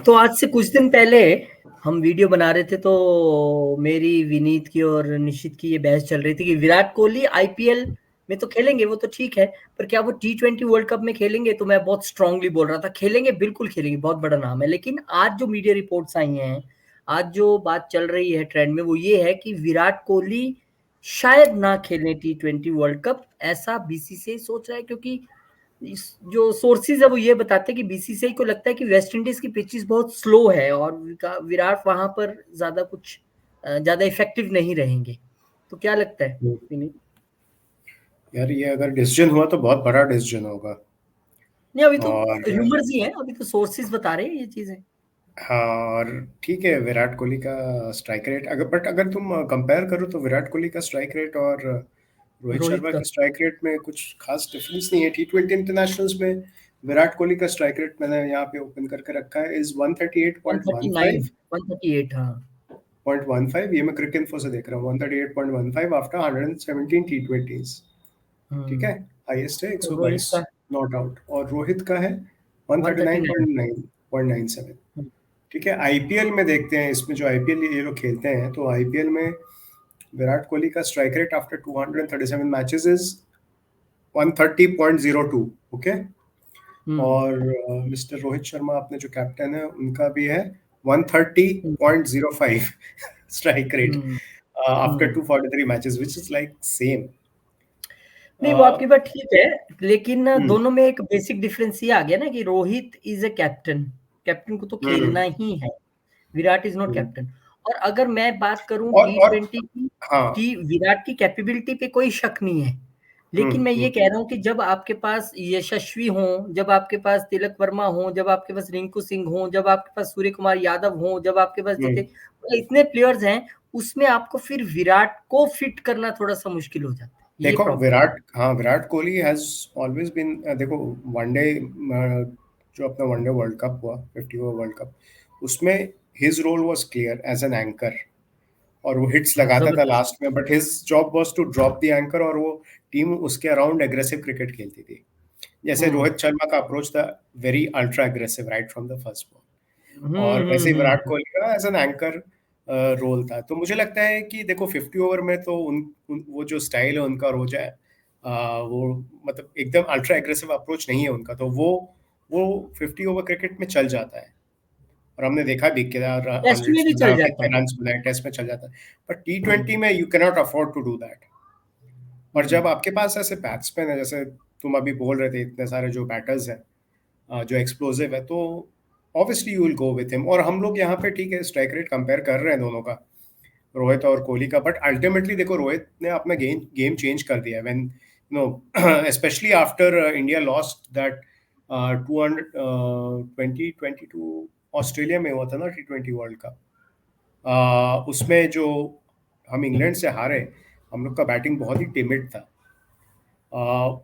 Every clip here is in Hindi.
तो आज से कुछ दिन पहले हम वीडियो बना रहे थे, तो मेरी, विनीत की और निशित की ये बहस चल रही थी कि विराट कोहली आईपीएल में तो खेलेंगे, वो तो ठीक है, पर क्या वो T20 वर्ल्ड कप में खेलेंगे? तो मैं बहुत स्ट्रांगली बोल रहा था खेलेंगे, बिल्कुल खेलेंगे, बहुत बड़ा नाम है। लेकिन आज जो मीडिया रिपोर्ट्स आई हैं, आज जो बात चल रही है ट्रेंड में, वो ये है कि विराट कोहली शायद ना खेलें T20 वर्ल्ड कप, ऐसा बीसीसीआई सोच रहा है। क्योंकि जो सोर्सेज है वो ये बताते हैं कि बीसीसीआई को लगता है कि वेस्ट इंडीज की पिचेस बहुत स्लो है और विराट वहां पर ज्यादा इफेक्टिव नहीं रहेंगे। तो क्या लगता है विनीत? यार ये अगर डिसीजन हुआ तो बहुत बड़ा डिसीजन होगा। नहीं, अभी तो और र्यूमर्स ही हैं, अभी तो सोर्सेज बता रहे हैं ये चीजें। हाँ, और ठीक है, विराट कोहली का स्ट्राइक रेट अगर तुम कंपेयर करो तो विराट कोहली का स्ट्राइक रेट और रोहित रोहित शर्मा का के स्ट्राइक रेट में कुछ खास डिफरेंस नहीं है। T20 इंटरनेशनल्स में विराट कोहली का स्ट्राइक रेट मैंने यहाँ पे ओपन करके रखा है इज 139, 138.15 138। हाँ। 0.15। ये मैं क्रिक इन्फो से देख रहा हूँ, 138.15 आफ्टर 117 T20s। ठीक है, हाईएस्ट है तो रोहित 122 का नॉट आउट, और रोहित का है 139। 139.97। ठीक है, आईपीएल में देखते हैं, इसमें जो आईपीएल ये लोग खेलते हैं, तो आईपीएल में विराट कोहली का strike rate after 237 matches is 130.02। Okay, और मिस्टर रोहित शर्मा अपने जो कैप्टन है उनका भी है 130.05 strike rate after 243 matches, which is like same. नहीं, वो आपकी बात ठीक है, लेकिन ना हम्म दोनों में एक बेसिक डिफरेंस ये आ गया ना कि Rohit is a captain, captain को तो खेलना हम्म ही है। Virat is not hmm. Captain. और अगर मैं बात करूं और T20 की, हाँ। कि विराट की कैपेबिलिटी पे कोई शक नहीं है, लेकिन मैं ये हम्म। कह रहा हूं कि जब आपके पास यशस्वी हो, जब आपके पास तिलक वर्मा हो, जब आपके पास रिंकू सिंह हो, जब आपके पास सूर्य कुमार यादव हो, जब आपके पास हम्म। इतने प्लेयर्स हैं, उसमें आपको फिर विराट को फिट करना थोड़ा सा मुश्किल हो जाता है, ये देखो problem. Virat Kohli has always been, देखो वनडे, जो अपना वनडे वर्ल्ड कप हुआ, 50 ओवर वर्ल्ड कप, उसमें his role was clear as an anchor, और वो हिट्स हाँ, लगाता था जबरदस्त। लास्ट में, but his job was to drop the anchor, और वो टीम उसके अराउंड एग्रेसिव क्रिकेट खेलती थी। जैसे हम्म रोहित शर्मा का अप्रोच था very ultra aggressive right from the first ball, और वैसे ही विराट हम्म। कोहली का एज एन एंकर रोल था। तो मुझे लगता है कि देखो 50 ओवर में तो वो जो स्टाइल है उनका, और हो जाए वो मतलब एकदम अल्ट्रा एग्रेसिव अप्रोच नहीं है उनका, तो वो 50 ओवर क्रिकेट में चल जाता है, और हमने देखा भी कि टेस्ट में हंड्रेड्स भी बना, चल जाता कितने है। रन बनाए, टेस्ट में चल जाता है। बट T20 हम्म में you cannot afford to do that. और हम्म जब आपके पास ऐसे बैट्समैन है, जैसे तुम अभी बोल रहे थे, इतने सारे जो बैटर्स हैं जो एक्सप्लोसिव है, तो obviously you will go with him. और हम लोग यहाँ पे ठीक है स्ट्राइक रेट कंपेयर कर रहे हैं दोनों का, रोहित और कोहली का, बट अल्टीमेटली देखो रोहित ने अपना गेम गेम चेंज कर दिया when you know specially after India lost that 2022 Australia में हुआ था ना T20 वर्ल्ड कप। उसमें जो हम इंग्लैंड से हारे, हम लोग का बैटिंग बहुत ही टिमिड था।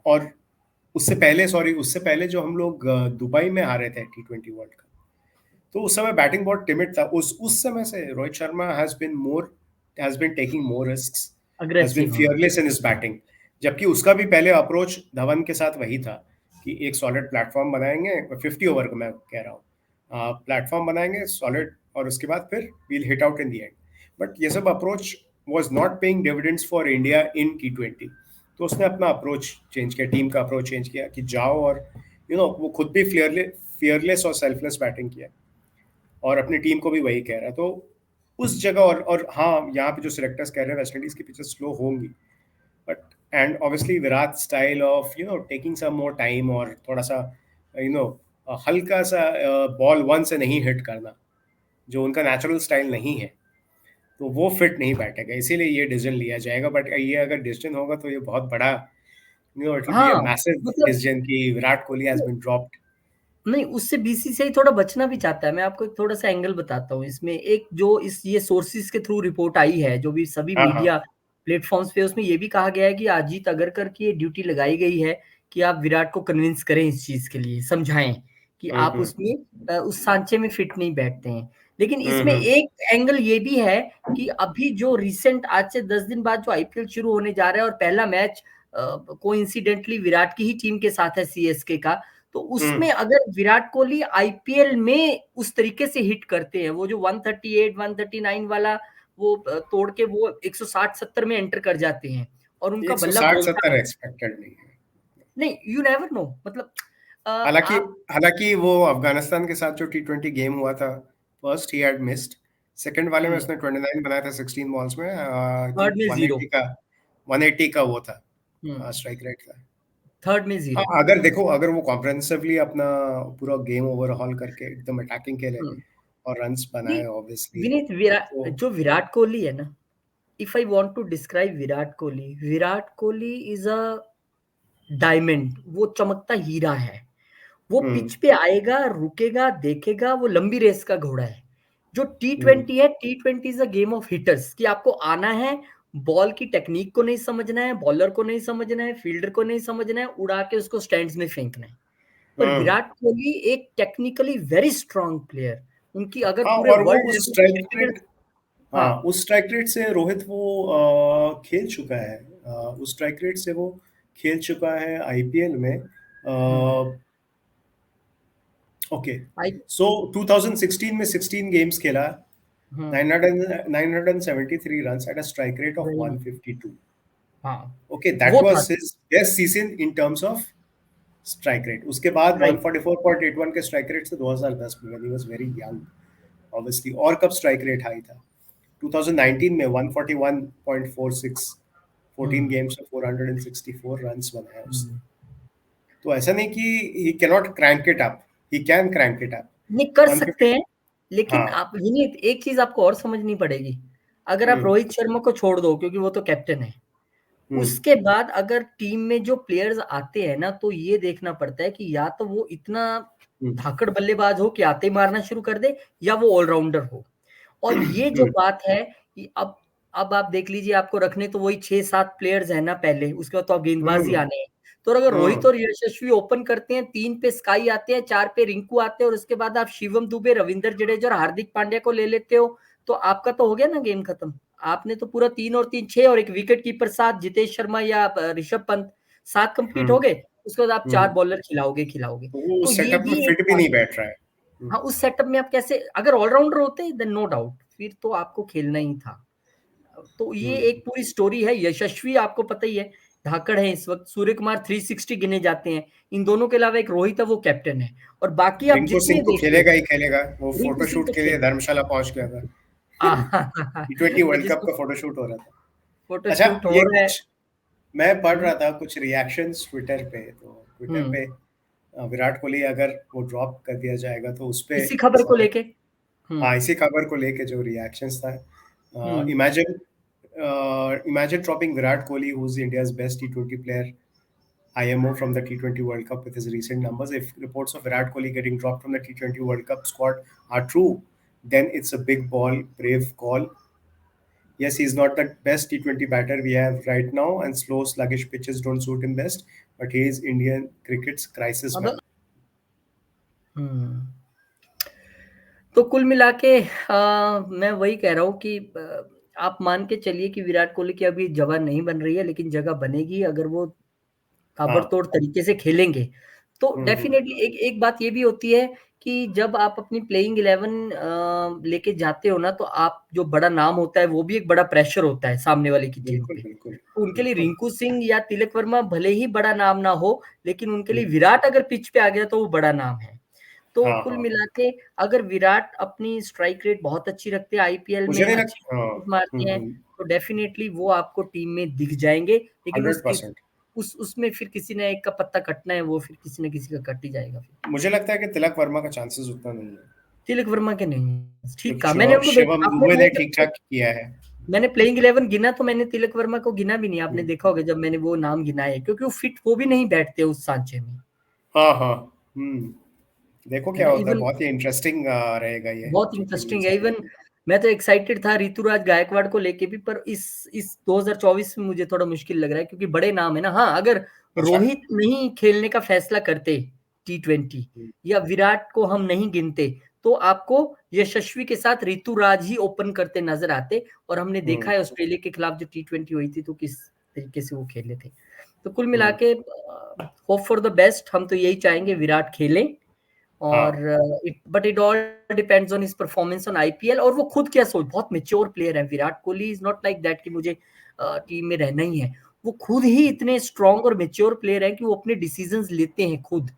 और उससे पहले जो हम लोग दुबई में हारे थे T20 वर्ल्ड कप, तो उस समय बैटिंग बहुत टिमिड था। उस समय से Rohit Sharma has been taking more risks, has been aggressive. हाँ। Fearless in his batting. जबकि उसका भी पहले अप्रोच धवन के साथ वही था कि एक सॉलिड प्लेटफॉर्म बनाएंगे, 50 ओवर का मैं कह रहा हूँ, प्लेटफॉर्म बनाएंगे सॉलिड, और उसके बाद फिर we'll hit out in the end. But ये सब approach was not paying dividends for India in T20। तो उसने अपना अप्रोच चेंज किया, टीम का अप्रोच चेंज किया कि जाओ, और वो खुद भी फियरलेस और सेल्फलेस बैटिंग किया, और अपनी टीम को भी वही कह रहा है। तो उस जगह, और हाँ, यहाँ पे जो सिलेक्टर्स कह रहे हैं वेस्ट इंडीज की पिचेस स्लो होंगी, but and obviously Virat style of taking some more time, और थोड़ा सा यू नो हल्का सा बॉल वन से नहीं हिट करना, जो उनका नेचुरल स्टाइल नहीं है, तो वो फिट नहीं बैठेगा, इसीलिए ये डिसीजन लिया जाएगा। बट ये अगर डिसीजन होगा तो ये बहुत बड़ा, इट विल बी अ हाँ, मैसिव मतलब डिसीजन कि Virat Kohli has been dropped. नहीं, उससे बीसीसीआई थोड़ा बचना भी चाहता है। मैं आपको एक थोड़ा सा एंगल बताता हूँ इसमें। एक जो इस ये सोर्सेज के थ्रू रिपोर्ट आई है, जो भी सभी हाँ हाँ। मीडिया प्लेटफॉर्म्स पे, उसमें ये भी कहा गया है कि अजीत अगरकर की ये ड्यूटी लगाई गई है कि आप विराट को कन्विंस करें, इस चीज के लिए समझाएं कि आप हम्म। उसमें उस सांचे में फिट नहीं बैठते हैं। लेकिन इसमें हम्म। एक एंगल ये भी है कि अभी जो रिसेंट, आज से 10 दिन बाद जो आईपीएल शुरू होने जा रहा है, और पहला मैच कोइंसिडेंटली विराट की ही टीम के साथ है, सीएसके का, तो उसमें अगर विराट कोहली आईपीएल में उस तरीके से हिट करते हैं, वो जो 138 139 वाला वो तोड़ के वो 160-70 में एंटर कर जाते हैं और उनका बल्ला बोलता 160-70 है, एक्सपेक्टेड नहीं है। नहीं यू नेवर नो, मतलब हालांकि आप हालांकि वो अफगानिस्तान के साथ जो T20 गेम हुआ था, first he had missed, second वाले में उसने 29 बनाया था 16 बॉल्स में, आई थर्ड थिंक में 0। 180 का वो था, हम्म स्ट्राइक रेट था। थर्ड में हाँ, 0। अगर देखो, अगर वो कॉम्प्रिहेंसिवली अपना पूरा गेम ओवरहॉल करके एकदम अटैकिंग खेले और रन्स नहीं बनाए ऑब्वियसली, विनीत, तो जो विराट कोहली है ना, if I want to describe Virat Kohli is a diamond, वो चमकता हीरा है। वो हम्म पिच पे आएगा, रुकेगा, देखेगा, वो लंबी रेस का घोड़ा है। जो टी हम्म ट्वेंटी है, T20 is a game of hitters, कि आपको आना है, बॉल की टेक्निक को नहीं समझना है, बॉलर को नहीं समझना है, फील्डर को नहीं समझना है, उड़ा के उसको स्टैंड्स में फेंकना है। पर हम्म विराट कोहली एक टेक्निकली वेरी स्ट्रांग प्लेयर, उनकी अगर हाँ, पूरे और वो वर्ल्ड उस लेवल पे स्ट्राइक क्रिकेटर। रेट, हाँ, हाँ, उस स्ट्राइक रेट से रोहित वो खेल चुका है, उस स्ट्राइक रेट से वो खेल चुका है आईपीएल में। हम्म ओके, आई सो 2016 में 16 गेम्स खेला, हम्म 973 runs at a strike rate of वही, 152. हाँ Okay, that वो था was his best season in terms of strike rate. उसके बाद स्ट्राइक। 144.81 के strike rate से 2010 में, when he was very young, obviously, और कब strike rate high था? 2019 में 141.46, 14 games में 464 runs बनाया उसने। तो ऐसा नहीं कि he cannot crank it up, he can crank it up। नहीं कर 150, सकते हैं, लेकिन हाँ, आप विनीत एक चीज आपको और समझनी पड़ेगी। अगर आप हम्म रोहित शर्मा को छोड़ दो, क्योंकि वो तो कैप्टन है, हम्म उसके बाद अगर टीम में जो प्लेयर्स आते हैं ना, तो ये देखना पड़ता है कि या तो वो इतना हम्म धाकड़ बल्लेबाज हो कि आते ही मारना शुरू कर दे, या वो ऑलराउंडर हो। और ये जो हम्म बात है कि अब आप देख लीजिए, आपको रखने तो वही 6-7 प्लेयर्स हैं ना पहले, उसके बाद तो आप गेंदबाजी हम्म आने हैं। तो अगर रोहित हम्म और यशस्वी ओपन करते हैं, 3 पे स्काई आते हैं, 4 पे रिंकू आते हैं, और उसके बाद आप शिवम दुबे, रविंद्र जडेजा और हार्दिक पांड्या को ले लेते हो, तो आपका तो हो गया ना गेम खत्म। आपने तो पूरा 3 और 3 6 और एक विकेट कीपर 7, जितेश शर्मा या ऋषभ पंत, 7 कंप्लीट हो हम्म गए। उसके बाद आप 4 हम्म बॉलर खिलाओगे। तो वो तो उस ये सेटअप में भी एक फिट भी बात नहीं है। बैठ रहा है। हाँ, उस सेटअप में आप कैसे, अगर ऑलराउंडर होते देन नो डाउट, फिर तो आपको खेलना ही था। तो ये हम्म एक पूरी स्टोरी है। यशस्वी आपको पता ही है, धाकड़ है इस वक्त। सूर्य कुमार 360 गिने जाते हैं। इन दोनों के अलावा एक रोहित है, वो कैप्टन है। और बाकी आप रिंकू जितने सिंह तो देख लो, खेलेगा ही खेलेगा, वो रिंकू सिंह फोटोशूट तो के लिए खेल धर्मशाला पहुंच गया था। T20 वो वर्ल्ड कप जिसको का फोटोशूट हो रहा था। अच्छा, फोटोशूट हो ये रहा है। कुछ मैं पढ़ हम्म, रहा था कुछ रिएक्शंस ट्विटर पे, तो ट्विटर हम्म, पे विराट कोहली अगर वो ड्रॉप कर दिया जाएगा तो उस पे इसी खबर को सारे, लेके। हम्म हाँ, इसी खबर को लेके जो रिएक्शंस था, hmm imagine imagine dropping Virat Kohli, who is India's best T20 player, IMO from the T20 World Cup with his recent numbers. If reports of Virat Kohli getting dropped from the T20 World Cup squad are true, then it's a big ball, brave call. Yes, he's not the best T20 batter we have right now, and slow, sluggish pitches don't suit him best, but he is Indian cricket's crisis अब man. हम्म तो कुल मिला के मैं वही कह रहा हूँ कि आप मान के चलिए कि विराट कोहली की अभी जगह नहीं बन रही है, लेकिन जगह बनेगी अगर वो हाँ, ताबड़तोड़ तरीके से खेलेंगे। तो हम्म, डेफिनेटली एक एक बात ये भी होती है कि जब आप अपनी प्लेइंग 11 लेके जाते हो ना, तो आप जो बड़ा नाम होता है, वो भी एक बड़ा प्रेशर होता है सामने वाले की टीम बिल्कुल पे। बिल्कुल तो उनके लिए बिल्कुल। रिंकू सिंह या तिलक वर्मा भले ही बड़ा नाम ना हो, लेकिन उनके लिए हम्म, विराट अगर पिच पे आ गया तो वो बड़ा नाम है। तो हाँ कुल हाँ, मिला के अगर विराट अपनी स्ट्राइक रेट बहुत अच्छी रखते हैं, आईपीएल मुझे में नहीं अच्छी लगता, हाँ, शॉट मारते हैं, तो डेफिनेटली वो आपको टीम में दिख जाएंगे। लेकिन 100%। उसमें फिर किसी ने एक का पत्ता कटना है, वो फिर किसी न किसी का कट ही जाएगा फिर। मुझे लगता है कि तिलक वर्मा का चांसेस उतना नहीं है, तिलक वर्मा के नहीं, ठीक क्योंकि कहा मैंने उनको शिवम आपने दुबे वो ने ठीक जब ठाक किया है। मैंने प्लेइंग 11 गिना, तो मैंने तिलक वर्मा को गिना भी नहीं, आपने हम्म, देखा होगा जब मैंने वो नाम गिनाए, क्योंकि वो फिट वो भी नहीं बैठते उस सांचे में, हाँ हाँ, हम्म, देखो है क्या ना। होता है, इवन बहुत ही इंटरेस्टिंग रहेगा ये बहुत T20 इंटरेस्टिंग है। सारे। इवन मैं तो एक्साइटेड था ऋतुराज गायकवाड़ को लेके भी, पर इस 2024 में मुझे थोड़ा मुश्किल लग रहा है, क्योंकि बड़े नाम है ना। हाँ, अगर अच्छा, रोहित नहीं खेलने का फैसला करते T20, हम्म, या विराट को हम नहीं गिनते, तो आपको यशस्वी के साथ ऋतुराज ही ओपन करते नजर आते। और हमने देखा हम्म, है ऑस्ट्रेलिया के खिलाफ जो T20 हुई थी, तो किस तरीके से वो खेले थे। तो कुल मिला के होप फॉर द बेस्ट, हम तो यही चाहेंगे विराट खेलें, और but it all depends on his performance on IPL, और वो खुद क्या सोच, बहुत मेच्योर प्लेयर है Virat Kohli, is not like that कि मुझे टीम में रहना ही है, वो खुद ही इतने स्ट्रांग और मेच्योर प्लेयर है कि वो अपने डिसीजंस लेते हैं खुद,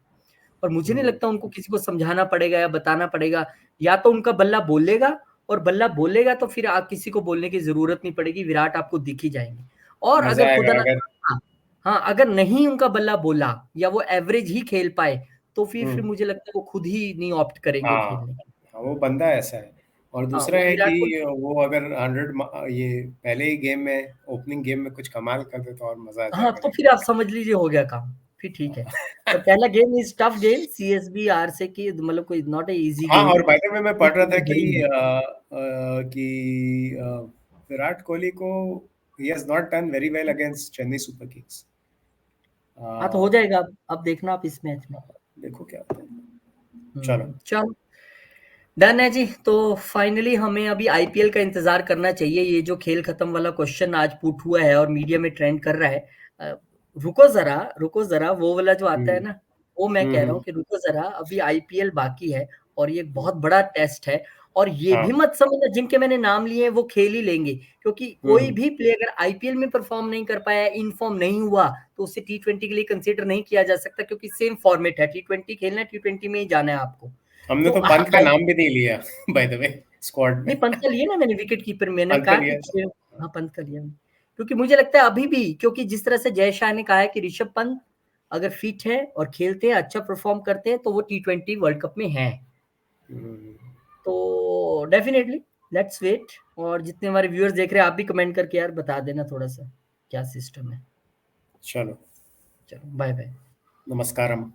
और मुझे नहीं लगता उनको किसी को समझाना पड़ेगा या बताना पड़ेगा, या तो उनका बल्ला बोलेगा, और बल्ला बोलेगा तो फिर आप किसी को बोलने की जरूरत नहीं पड़ेगी, विराट आपको दिख ही जाएंगे। और मजा अगर खुदा आएगा ना, अगर। हाँ, हाँ, अगर नहीं उनका बल्ला बोला या वो एवरेज ही खेल पाए, तो फिर मुझे लगता है वो खुद ही नहीं ऑप्ट करेंगे हाँ खेलने की। हाँ, वो बंदा ऐसा है। और हाँ, दूसरा वो है विराट कि कोहली, वो अगर 100 ये पहले ही गेम में, ओपनिंग गेम में कुछ कमाल कर दे तो और मजा आ हाँ, जाएगा तो देखने फिर आप समझ लीजिए हो गया काम, फिर ठीक है। पर पहला game is tough game, CSB आर से की, मतलब कोई नॉट ए इजी हाँ, गेम, और बाय द वे मैं पढ़ रहा था बड़ी है। कि विराट कोहली को he has not done very well against Chennai super Kings. हाँ, तो हो जाएगा, अब देखना आप इस मैच में। देखो क्या होता है। चलो। चलो, डन है जी। तो फाइनली हमें अभी आईपीएल का इंतजार करना चाहिए, ये जो खेल खत्म वाला क्वेश्चन आज पुट हुआ है और मीडिया में ट्रेंड कर रहा है, अ, रुको जरा, वो वाला जो आता है हम्म ना, वो मैं कह रहा हम्म हूँ कि रुको जरा, अभी आईपीएल बाकी है, और ये एक बहुत बड़ा टेस्ट है, और ये हाँ भी मत समझना जिनके मैंने नाम लिए हैं वो खेल ही लेंगे, क्योंकि कोई हम्म भी प्लेयर अगर आईपीएल में परफॉर्म नहीं कर पाया, इन फॉर्म नहीं हुआ, तो उसे टी20 के लिए कंसीडर नहीं किया जा सकता, क्योंकि सेम फॉर्मेट है, टी20 खेलना है, टी20 में ही जाना है आपको। हमने तो तो पंत का नाम भी नहीं लिया बाय द वे स्क्वाड में। नहीं, पंत का लिया ना मैंने, विकेट कीपर मैंने पंत का कहा कि लिया था। हाँ, पंत का लिया मैंने। क्योंकि मुझे लगता है अभी भी, क्योंकि जिस तरह से जय शाह ने कहा है कि ऋषभ पंत अगर फिट है और खेलते हैं, अच्छा परफॉर्म करते हैं, तो वो टी20 वर्ल्ड कप में है, हम्म, तो डेफिनेटली लेट्स वेट। और जितने हमारे व्यूअर्स देख रहे हैं, आप भी कमेंट करके यार बता देना थोड़ा सा क्या सिस्टम है। चलो, चलो, बाय बाय। नमस्कारम।